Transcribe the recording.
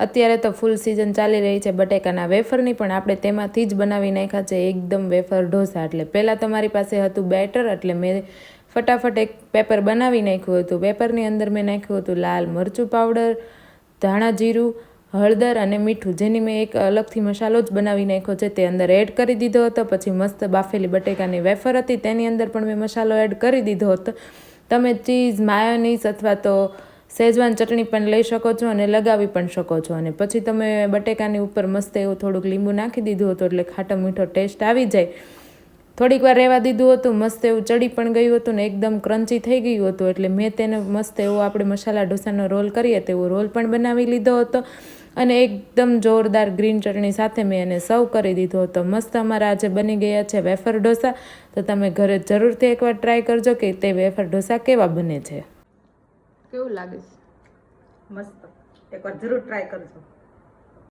અત્યારે તો ફૂલ સિઝન ચાલી રહી છે બટેકાના વેફરની, પણ આપણે તેમાંથી જ બનાવી નાખ્યા છે એકદમ વેફર ઢોસા. એટલે પહેલાં તમારી પાસે હતું બેટર, એટલે મેં ફટાફટ એક પેપર બનાવી નાખ્યું હતું. પેપરની અંદર મેં નાખ્યું હતું લાલ મરચું પાવડર, ધાણા જીરું, હળદર અને મીઠું, જેની મેં એક અલગથી મસાલો જ બનાવી નાખ્યો છે, તે અંદર એડ કરી દીધો હતો. પછી મસ્ત બાફેલી બટેકાની વેફર હતી, તેની અંદર પણ મેં મસાલો એડ કરી દીધો હતો. તમે ચીઝ, માયોનીઝ અથવા તો શેઝવાન ચટણી પણ લઈ શકો છો અને લગાવી પણ શકો છો. અને પછી તમે બટેકાની ઉપર મસ્ત એવું થોડુંક લીંબુ નાખી દીધું હતું, એટલે ખાટો મીઠો ટેસ્ટ આવી જાય. થોડીક વાર રહેવા દીધું હતું, મસ્ત એવું ચડી પણ ગયું હતું ને એકદમ ક્રન્ચી થઈ ગયું હતું. એટલે મેં તેને મસ્ત એવો આપણે મસાલા ઢોસાનો રોલ કરીએ તેવો રોલ પણ બનાવી લીધો હતો અને એકદમ જોરદાર ગ્રીન ચટણી સાથે મેં એને સર્વ કરી દીધો હતો. મસ્ત અમારા આજે બની ગયા છે વેફર ઢોસા. તો તમે ઘરે જરૂરથી એકવાર ટ્રાય કરજો કે તે વેફર ઢોસા કેવા બને છે. કેવું લાગે છે? મસ્ત, એકવાર જરૂર ટ્રાય કરજો.